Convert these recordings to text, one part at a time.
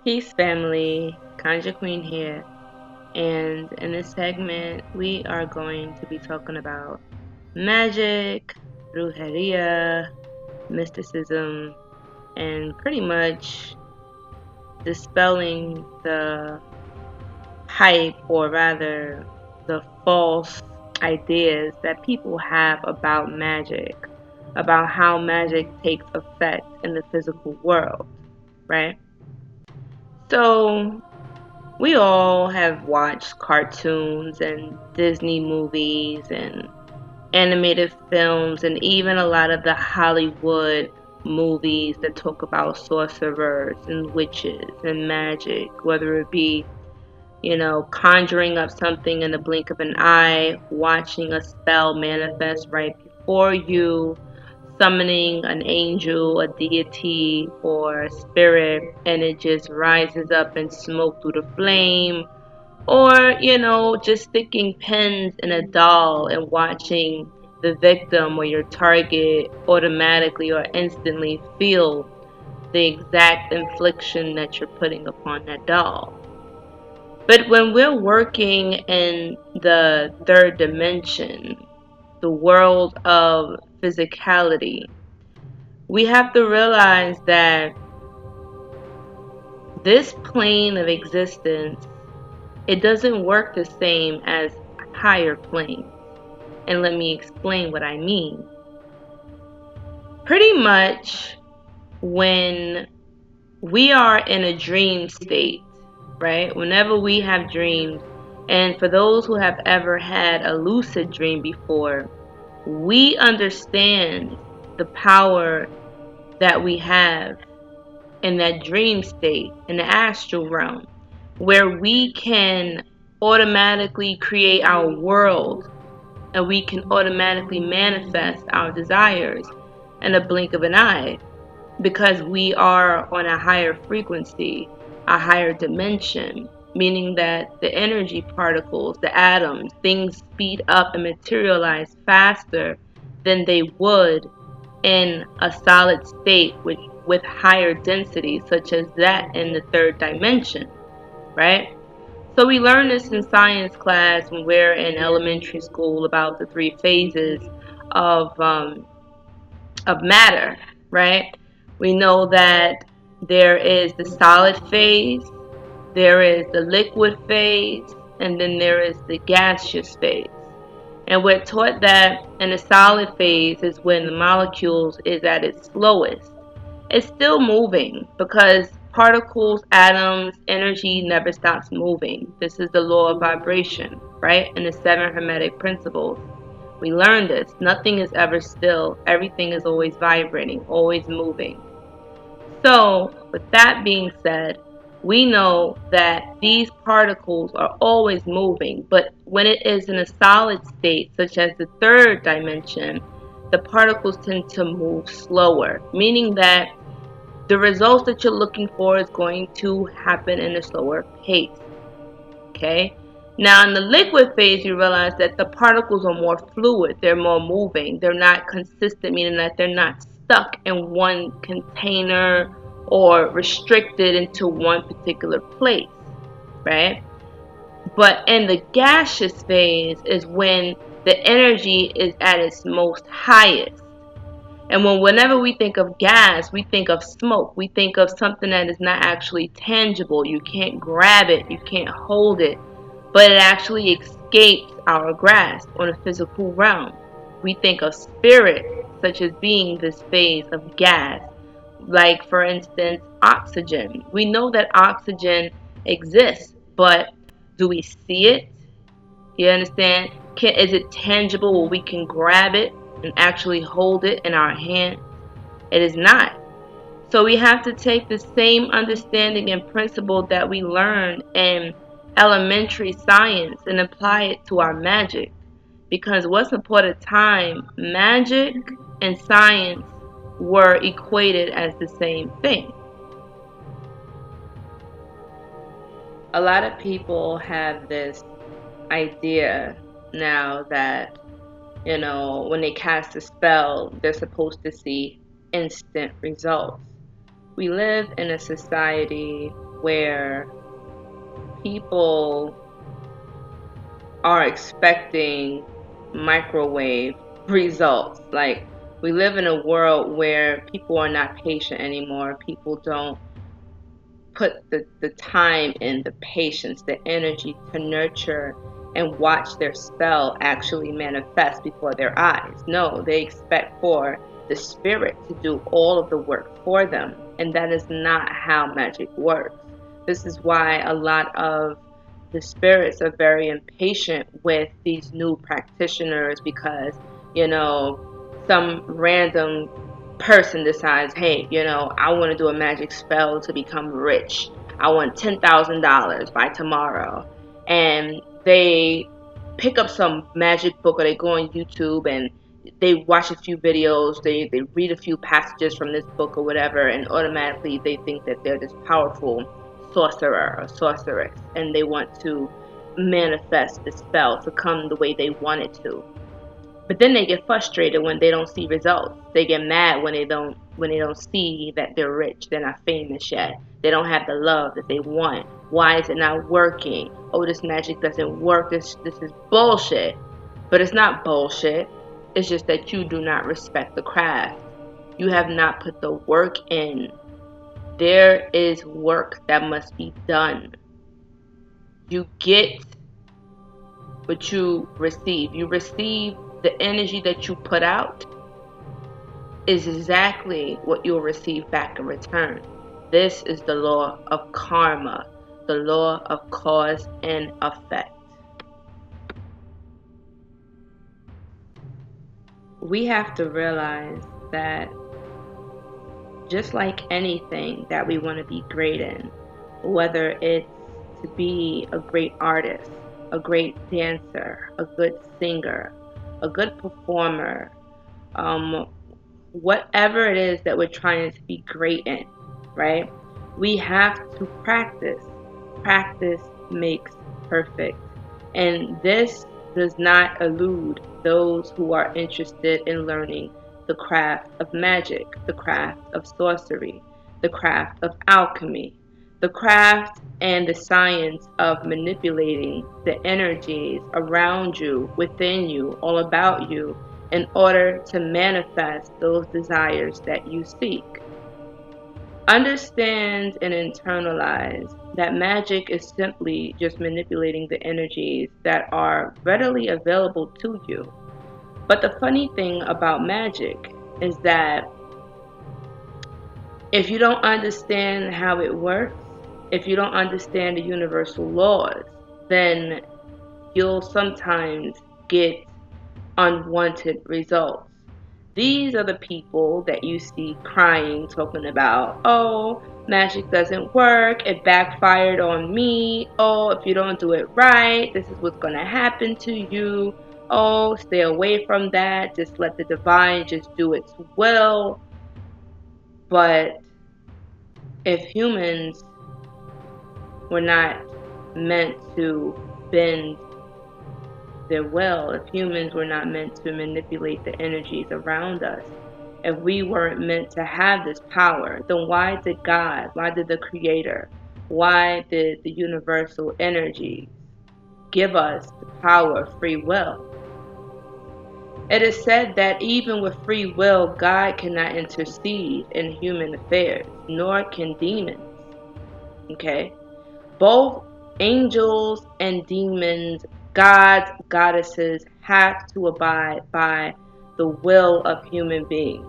Peace family, Conjure Queen here, and in this segment we are going to be talking about magic, brujeria, mysticism, and pretty much dispelling the hype, or rather the false ideas that people have about magic, about how magic takes effect in the physical world, right? So, we all have watched cartoons and Disney movies and animated films and even a lot of the Hollywood movies that talk about sorcerers and witches and magic, whether it be, conjuring up something in the blink of an eye, watching a spell manifest right before you, summoning an angel, a deity, or a spirit, and it just rises up in smoke through the flame, or, just sticking pins in a doll and watching the victim or your target automatically or instantly feel the exact infliction that you're putting upon that doll. But when we're working in the third dimension, the world of physicality, we have to realize that this plane of existence, it doesn't work the same as higher planes. And let me explain what I mean. Pretty much when we are in a dream state, right? Whenever we have dreams, and for those who have ever had a lucid dream before, we understand the power that we have in that dream state, in the astral realm, where we can automatically create our world and we can automatically manifest our desires in a blink of an eye, because we are on a higher frequency, a higher dimension, meaning that the energy particles, the atoms, things speed up and materialize faster than they would in a solid state with higher density, such as that in the third dimension, right? So we learn this in science class when we're in elementary school about the three phases of matter, right? We know that there is the solid phase, there is the liquid phase, and then there is the gaseous phase. And we're taught that in the solid phase is when the molecules is at its slowest. It's still moving because particles, atoms, energy never stops moving. This is the law of vibration, right? And the seven hermetic principles. We learned this. Nothing is ever still. Everything is always vibrating, always moving. So, with that being said, we know that these particles are always moving, but when it is in a solid state, such as the third dimension, the particles tend to move slower, meaning that the results that you're looking for is going to happen in a slower pace. Okay? Now, in the liquid phase, you realize that the particles are more fluid, they're more moving, they're not consistent, meaning that they're not stuck in one container or restricted into one particular place, right? But in the gaseous phase is when the energy is at its most highest. And whenever we think of gas, we think of smoke. We think of something that is not actually tangible. You can't grab it, you can't hold it, but it actually escapes our grasp on a physical realm. We think of spirit, such as being this phase of gas. Like, for instance, oxygen. We know that oxygen exists, but do we see it? You understand? Is it tangible where we can grab it and actually hold it in our hand? It is not. So we have to take the same understanding and principle that we learn in elementary science and apply it to our magic. Because once upon a time, magic and science were equated as the same thing. A lot of people have this idea now that, when they cast a spell, they're supposed to see instant results. We live in a society where people are expecting microwave results. Like, we live in a world where people are not patient anymore. People don't put the time in, the patience, the energy to nurture and watch their spell actually manifest before their eyes. No, they expect for the spirit to do all of the work for them, and that is not how magic works. This is why a lot of the spirits are very impatient with these new practitioners, because, some random person decides, hey, I want to do a magic spell to become rich. I want $10,000 by tomorrow. And they pick up some magic book, or they go on YouTube and they watch a few videos, they read a few passages from this book or whatever, and automatically they think that they're this powerful sorcerer or sorceress, and they want to manifest the spell to come the way they want it to. But then they get frustrated when they don't see results. They get mad when they don't see that they're rich, they're not famous yet. They don't have the love that they want. Why is it not working? Oh, this magic doesn't work. This is bullshit. But it's not bullshit. It's just that you do not respect the craft. You have not put the work in. There is work that must be done. You get what you receive. You receive the energy that you put out is exactly what you'll receive back in return. This is the law of karma, the law of cause and effect. We have to realize that just like anything that we want to be great in, whether it's to be a great artist, a great dancer, a good singer, a good performer, whatever it is that we're trying to be great in, right? We have to practice. Practice makes perfect. And this does not elude those who are interested in learning the craft of magic, the craft of sorcery, the craft of alchemy, the craft and the science of manipulating the energies around you, within you, all about you, in order to manifest those desires that you seek. Understand and internalize that magic is simply just manipulating the energies that are readily available to you. But the funny thing about magic is that if you don't understand how it works, if you don't understand the universal laws, then you'll sometimes get unwanted results. These are the people that you see crying, talking about, oh, magic doesn't work, it backfired on me, oh, if you don't do it right, this is what's going to happen to you, oh, stay away from that, just let the divine just do its will. But if humans were not meant to bend their will, if humans were not meant to manipulate the energies around us, if we weren't meant to have this power, then why did God, why did the Creator, why did the universal energy give us the power of free will? It is said that even with free will, God cannot intercede in human affairs, nor can demons. Okay? Both angels and demons, gods, goddesses, have to abide by the will of human beings.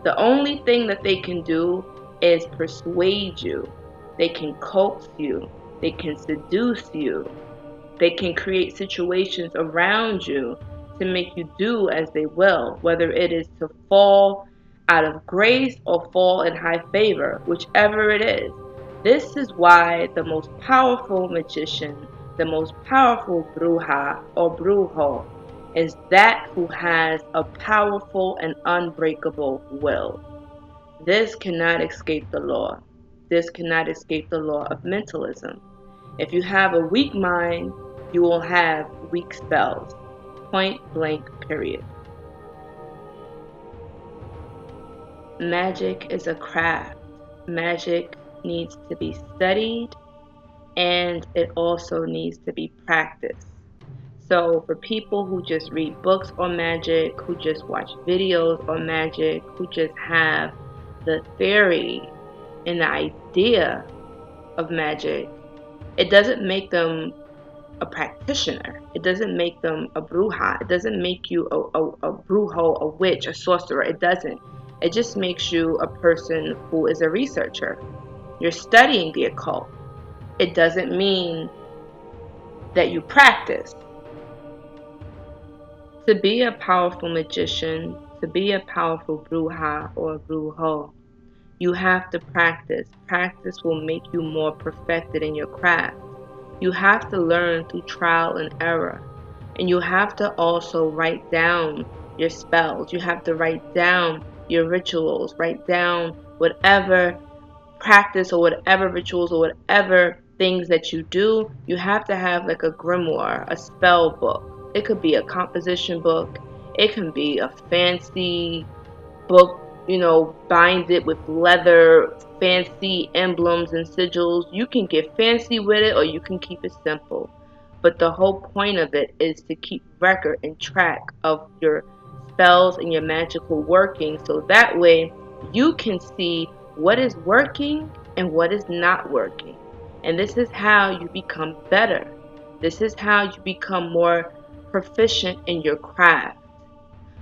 The only thing that they can do is persuade you. They can coax you. They can seduce you. They can create situations around you to make you do as they will, whether it is to fall out of grace or fall in high favor, whichever it is. This is why the most powerful magician, the most powerful bruja or brujo, is that who has a powerful and unbreakable will. This cannot escape the law. This cannot escape the law of mentalism. If you have a weak mind, you will have weak spells. Point blank, period. Magic is a craft. Magic needs to be studied, and it also needs to be practiced. So for people who just read books on magic, who just watch videos on magic, who just have the theory and the idea of magic, it doesn't make them a practitioner. It doesn't make them a bruja. It doesn't make you a brujo, a witch, a sorcerer. It doesn't. It just makes you a person who is a researcher. You're studying the occult. It doesn't mean that you practice. To be a powerful magician, to be a powerful bruja or brujo, you have to practice. Practice will make you more perfected in your craft. You have to learn through trial and error. And you have to also write down your spells. You have to write down your rituals. Write down whatever practice or whatever rituals or whatever things that you do. You have to have like a grimoire, a spell book. It could be a composition book. It can be a fancy book, bind it with leather, fancy emblems and sigils. You can get fancy with it or you can keep it simple. But the whole point of it is to keep record and track of your spells and your magical working, so that way you can see what is working and what is not working. And this is how you become better. This is how you become more proficient in your craft.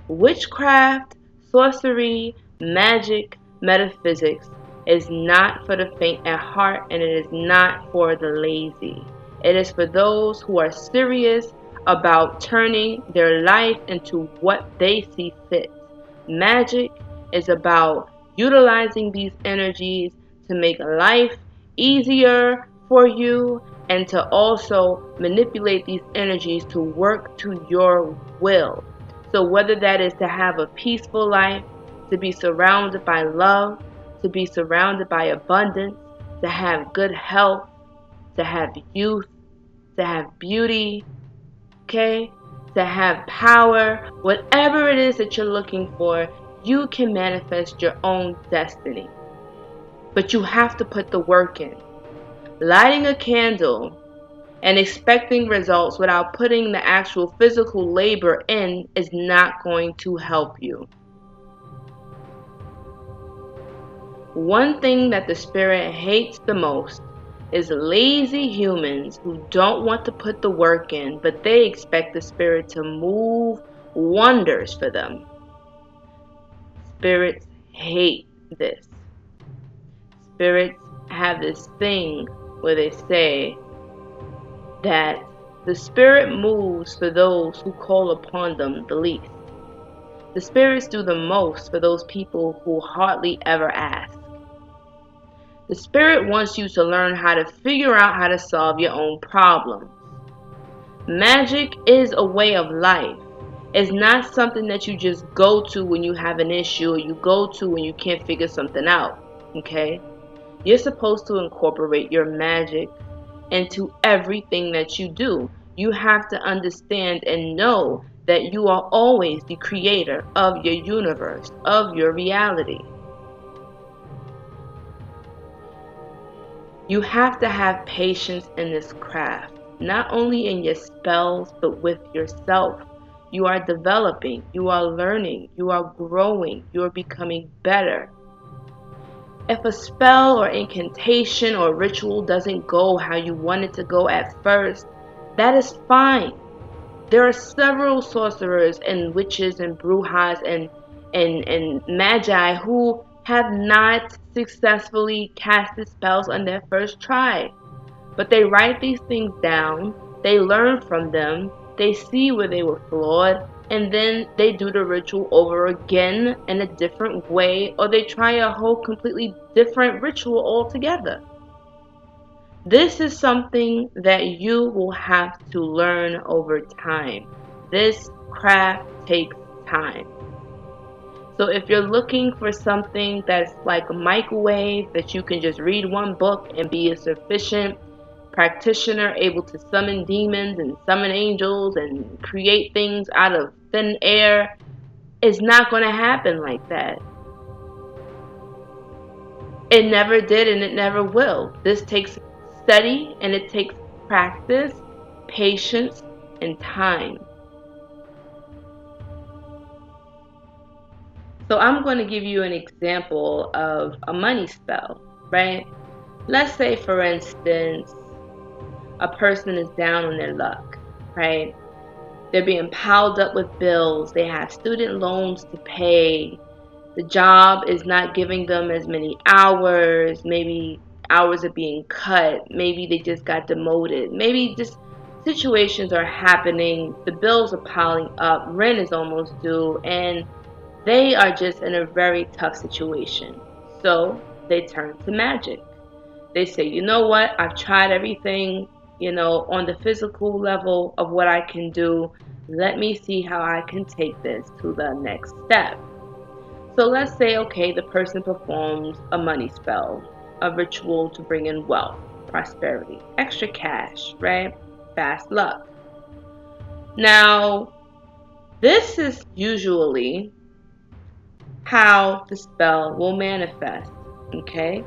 Witchcraft, sorcery, magic, metaphysics is not for the faint at heart, and it is not for the lazy. It is for those who are serious about turning their life into what they see fit. Magic is about utilizing these energies to make life easier for you and to also manipulate these energies to work to your will. So whether that is to have a peaceful life, to be surrounded by love, to be surrounded by abundance, to have good health, to have youth, to have beauty, okay, to have power, whatever it is that you're looking for, you can manifest your own destiny. But you have to put the work in. Lighting a candle and expecting results without putting the actual physical labor in is not going to help you. One thing that the spirit hates the most is lazy humans who don't want to put the work in, but they expect the spirit to move wonders for them. Spirits hate this. Spirits have this thing where they say that the spirit moves for those who call upon them the least. The spirits do the most for those people who hardly ever ask. The spirit wants you to learn how to figure out how to solve your own problems. Magic is a way of life. It's not something that you just go to when you have an issue or you go to when you can't figure something out. Okay? You're supposed to incorporate your magic into everything that you do. You have to understand and know that you are always the creator of your universe, of your reality. You have to have patience in this craft, not only in your spells, but with yourself. You are developing, you are learning, you are growing, you are becoming better. If a spell or incantation or ritual doesn't go how you want it to go at first, that is fine. There are several sorcerers and witches and brujas and magi who have not successfully casted spells on their first try. But they write these things down, they learn from them, they see where they were flawed, and then they do the ritual over again in a different way, or they try a whole completely different ritual altogether. This is something that you will have to learn over time. This craft takes time. So if you're looking for something that's like a microwave, that you can just read one book and be a sufficient practitioner, able to summon demons and summon angels and create things out of thin air, it's not going to happen like that. It never did and it never will. This takes study and it takes practice, patience, and time. So I'm going to give you an example of a money spell, right? Let's say, for instance, a person is down on their luck, right? They're being piled up with bills. They have student loans to pay. The job is not giving them as many hours. Maybe hours are being cut. Maybe they just got demoted. Maybe just situations are happening. The bills are piling up. Rent is almost due. And they are just in a very tough situation. So they turn to magic. They say, you know what? I've tried everything, on the physical level of what I can do. Let me see how I can take this to the next step. So let's say, okay, the person performs a money spell, a ritual to bring in wealth, prosperity, extra cash, right? Fast luck. Now, this is usually how the spell will manifest, okay?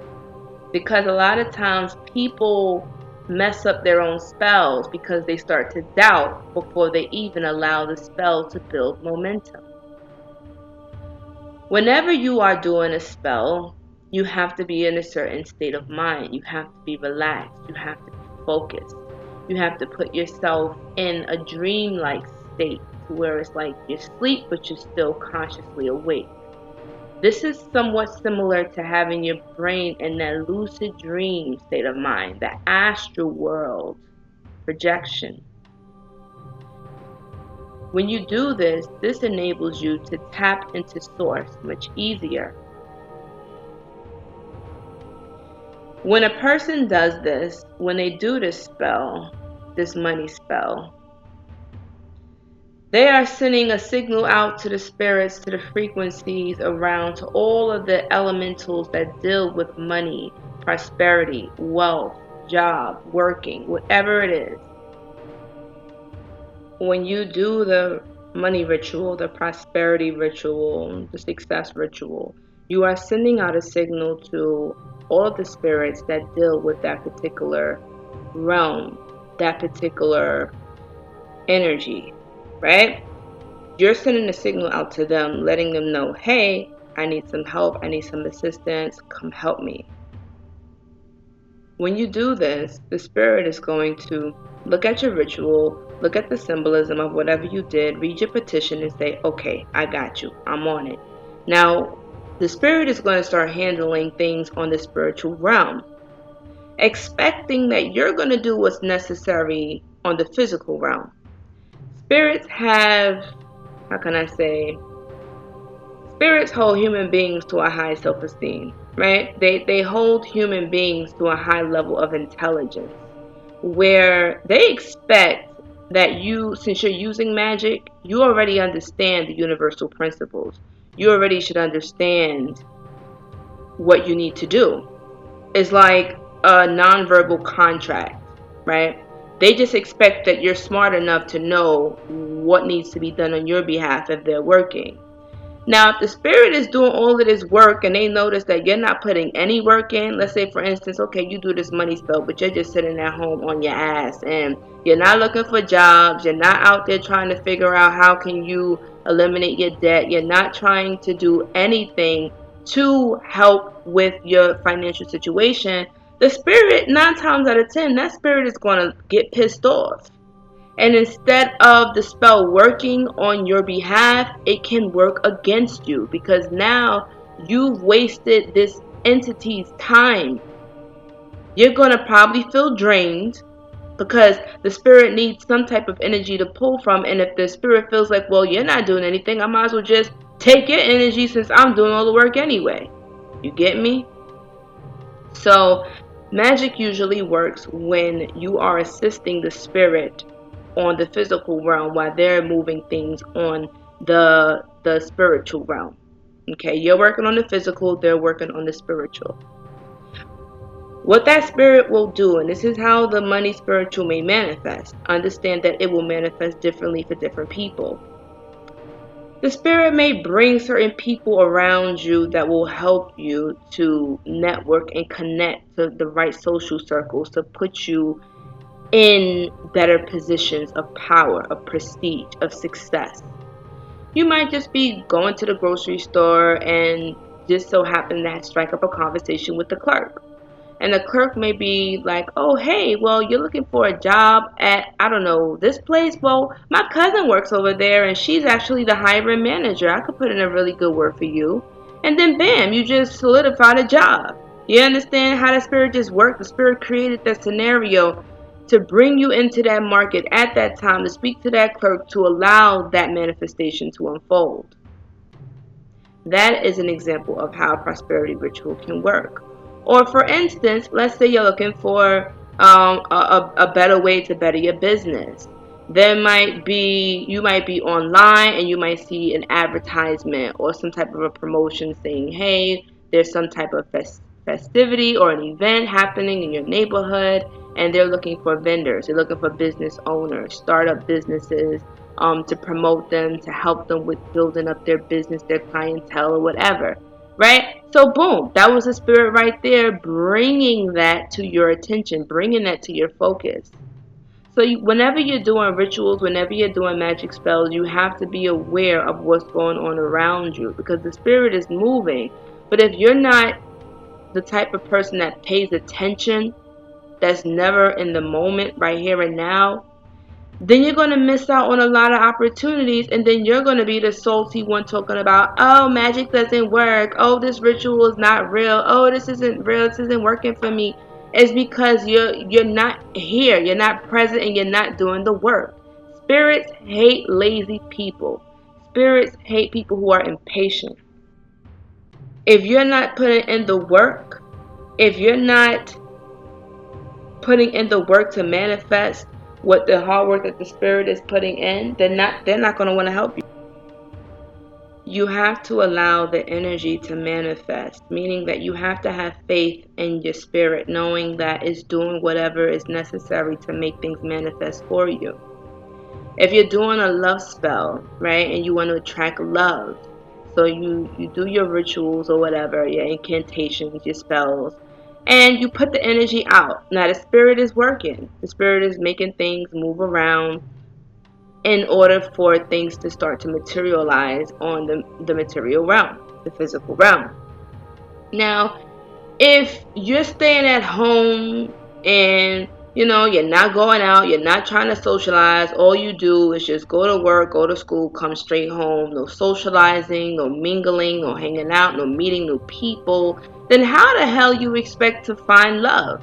Because a lot of times people mess up their own spells because they start to doubt before they even allow the spell to build momentum. Whenever you are doing a spell, you have to be in a certain state of mind. You have to be relaxed. You have to be focused. You have to put yourself in a dream-like state where it's like you're asleep but you're still consciously awake. This is somewhat similar to having your brain in that lucid dream state of mind, that astral world projection. When you do this, this enables you to tap into source much easier. When a person does this, when they do this spell, this money spell, they are sending a signal out to the spirits, to the frequencies around, to all of the elementals that deal with money, prosperity, wealth, job, working, whatever it is. When you do the money ritual, the prosperity ritual, the success ritual, you are sending out a signal to all of the spirits that deal with that particular realm, that particular energy, right? You're sending a signal out to them, letting them know, hey, I need some help, I need some assistance, come help me. When you do this, the spirit is going to look at your ritual, look at the symbolism of whatever you did, read your petition and say, okay, I got you, I'm on it. Now, the spirit is going to start handling things on the spiritual realm, expecting that you're going to do what's necessary on the physical realm. Spirits have, how can I say, spirits hold human beings to a high self-esteem, right? They hold human beings to a high level of intelligence, where they expect that you, since you're using magic, you already understand the universal principles. You already should understand what you need to do. It's like a nonverbal contract, right? They just expect that you're smart enough to know what needs to be done on your behalf if they're working. Now, if the spirit is doing all of this work and they notice that you're not putting any work in, let's say, for instance, okay, you do this money spell, but you're just sitting at home on your ass and you're not looking for jobs, you're not out there trying to figure out how can you eliminate your debt, you're not trying to do anything to help with your financial situation, the spirit, 9 times out of 10, that spirit is going to get pissed off. And instead of the spell working on your behalf, it can work against you because now you've wasted this entity's time. You're going to probably feel drained because the spirit needs some type of energy to pull from. And if the spirit feels like, well, you're not doing anything, I might as well just take your energy since I'm doing all the work anyway. You get me? So magic usually works when you are assisting the spirit on the physical realm while they're moving things on the spiritual realm. Okay, you're working on the physical, they're working on the spiritual. What that spirit will do, and this is how the money spiritual may manifest, understand that it will manifest differently for different people. The spirit may bring certain people around you that will help you to network and connect to the right social circles to put you in better positions of power, of prestige, of success. You might just be going to the grocery store and just so happen to strike up a conversation with the clerk. And the clerk may be like, oh, hey, well, you're looking for a job at, I don't know, this place? Well, my cousin works over there and she's actually the hiring manager. I could put in a really good word for you. And then, bam, you just solidified a job. You understand how the spirit just worked? The spirit created that scenario to bring you into that market at that time, to speak to that clerk, to allow that manifestation to unfold. That is an example of how a prosperity ritual can work. Or for instance, let's say you're looking for a better way to better your business. You might be online and you might see an advertisement or some type of a promotion saying, hey, there's some type of festivity or an event happening in your neighborhood, and they're looking for vendors. They're looking for business owners, startup businesses, to promote them, to help them with building up their business, their clientele, or whatever, right? So boom, that was the spirit right there, bringing that to your attention, bringing that to your focus. So whenever you're doing rituals, whenever you're doing magic spells, you have to be aware of what's going on around you, because the spirit is moving. But if you're not the type of person that pays attention, that's never in the moment, right here and now, then you're going to miss out on a lot of opportunities, and then you're going to be the salty one talking about, oh, magic doesn't work, oh, this ritual is not real, oh, this isn't real, this isn't working for me. It's because you're not here, you're not present, and you're not doing the work. Spirits hate lazy people. Spirits hate people who are impatient. If you're not putting in the work, if you're not putting in the work to manifest what the hard work that the spirit is putting in, they're not going to want to help you. You have to allow the energy to manifest, meaning that you have to have faith in your spirit, knowing that it's doing whatever is necessary to make things manifest for you. If you're doing a love spell, right, and you want to attract love, so you do your rituals or whatever, your incantations, your spells, and you put the energy out. Now the spirit is working. The spirit is making things move around in order for things to start to materialize on the material realm, the physical realm. Now, if you're staying at home and you're not going out, you're not trying to socialize, all you do is just go to work, go to school, come straight home, no socializing, no mingling, no hanging out, no meeting new people, then how the hell you expect to find love?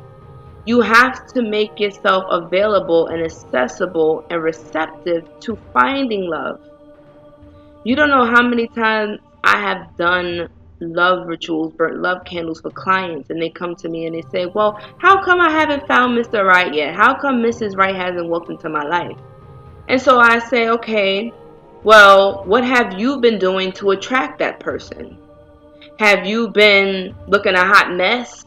You have to make yourself available and accessible and receptive to finding love. You don't know how many times I have done love rituals, burnt love candles for clients, and they come to me and they say, well, how come I haven't found Mr. Right yet? How come Mrs. Right hasn't walked into my life? And so I say, okay, well, what have you been doing to attract that person? Have you been looking a hot mess?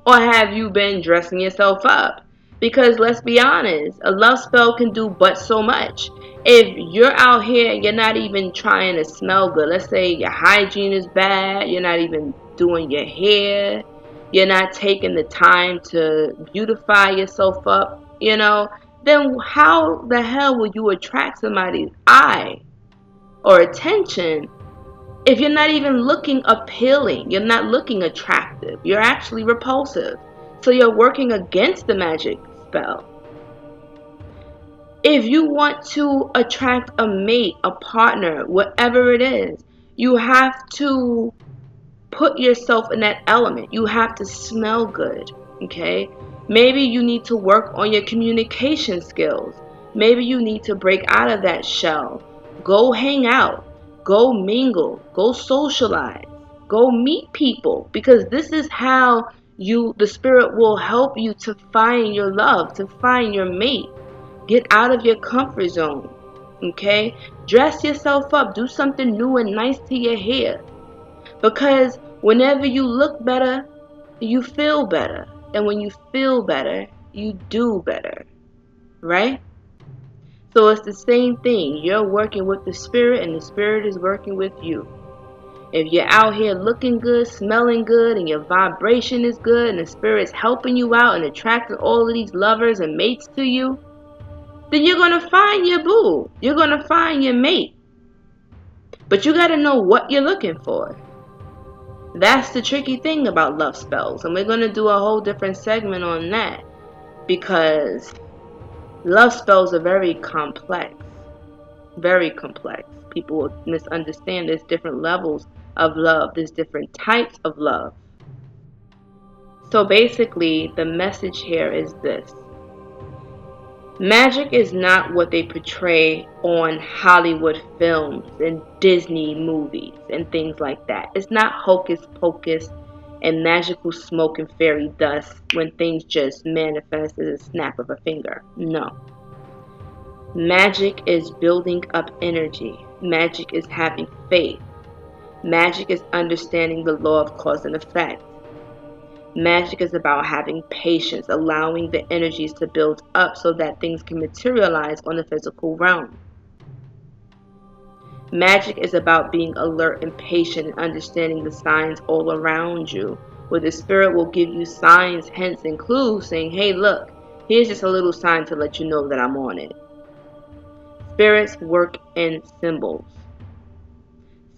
Or have you been dressing yourself up? Because let's be honest, a love spell can do but so much. If you're out here and you're not even trying to smell good, let's say your hygiene is bad, you're not even doing your hair, you're not taking the time to beautify yourself up, then how the hell will you attract somebody's eye or attention if you're not even looking appealing? You're not looking attractive. You're actually repulsive. So you're working against the magic spell. If you want to attract a mate, a partner, whatever it is, you have to put yourself in that element. You have to smell good, okay? Maybe you need to work on your communication skills. Maybe you need to break out of that shell. Go hang out. Go mingle. Go socialize. Go meet people, because this is how the spirit will help you to find your love, to find your mate. Get out of your comfort zone, okay? Dress yourself up. Do something new and nice to your hair. Because whenever you look better, you feel better. And when you feel better, you do better. Right? So it's the same thing. You're working with the spirit and the spirit is working with you. If you're out here looking good, smelling good, and your vibration is good, and the spirit's helping you out and attracting all of these lovers and mates to you, then you're going to find your boo. You're going to find your mate. But you got to know what you're looking for. That's the tricky thing about love spells. And we're going to do a whole different segment on that. Because love spells are very complex. Very complex. People will misunderstand there's different levels of love. There's different types of love. So basically, the message here is this. Magic is not what they portray on Hollywood films and Disney movies and things like that. It's not hocus pocus and magical smoke and fairy dust when things just manifest as a snap of a finger. No. Magic is building up energy. Magic is having faith. Magic is understanding the law of cause and effect. Magic is about having patience, allowing the energies to build up so that things can materialize on the physical realm. Magic is about being alert and patient and understanding the signs all around you, where the spirit will give you signs, hints, and clues saying, hey, look, here's just a little sign to let you know that I'm on it. Spirits work in symbols.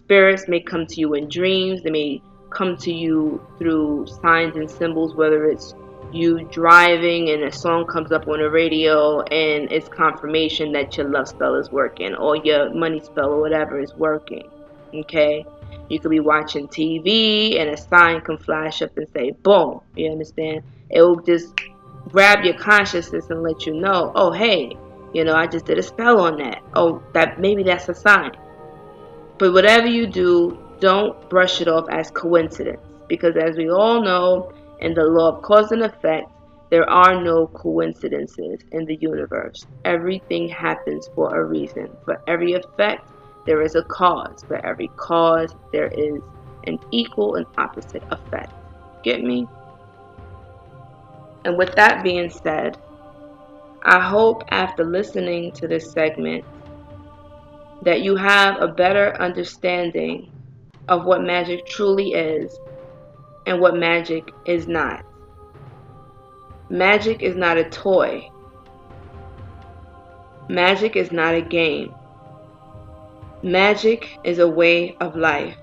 Spirits may come to you in dreams. They may come to you through signs and symbols, whether it's you driving and a song comes up on the radio and it's confirmation that your love spell is working or your money spell or whatever is working. Okay? You could be watching TV and a sign can flash up and say, boom. You understand? It will just grab your consciousness and let you know, oh, hey, I just did a spell on that. Oh, maybe that's a sign. But whatever you do, don't brush it off as coincidence. Because as we all know, in the law of cause and effect, there are no coincidences in the universe. Everything happens for a reason. For every effect, there is a cause. For every cause, there is an equal and opposite effect. Get me? And with that being said, I hope after listening to this segment that you have a better understanding of what magic truly is and what magic is not. Magic is not a toy. Magic is not a game. Magic is a way of life.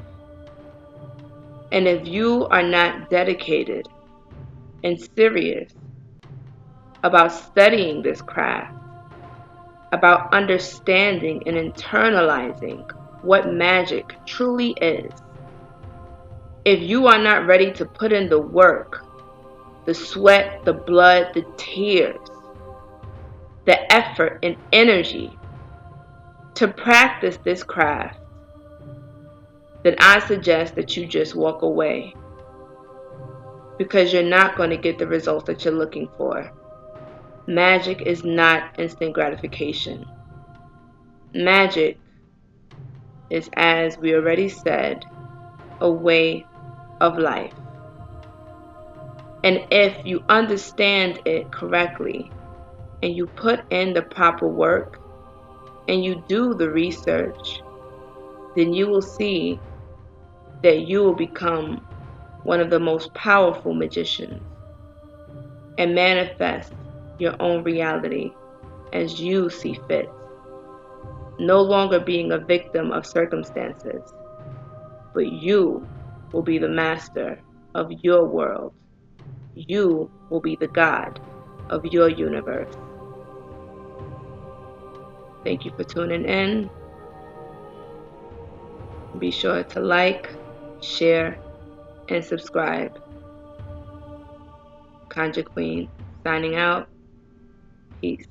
And if you are not dedicated and serious about studying this craft, about understanding and internalizing what magic truly is, if you are not ready to put in the work, the sweat, the blood, the tears, the effort and energy to practice this craft, then I suggest that you just walk away, because you're not going to get the results that you're looking for. Magic is not instant gratification. Magic is, as we already said, a way of life. And if you understand it correctly and you put in the proper work and you do the research, then you will see that you will become one of the most powerful magicians and manifest your own reality as you see fit. No longer being a victim of circumstances, but you will be the master of your world. You will be the God of your universe. Thank you for tuning in. Be sure to like, share, and subscribe. Conjure Queen, signing out. Peace.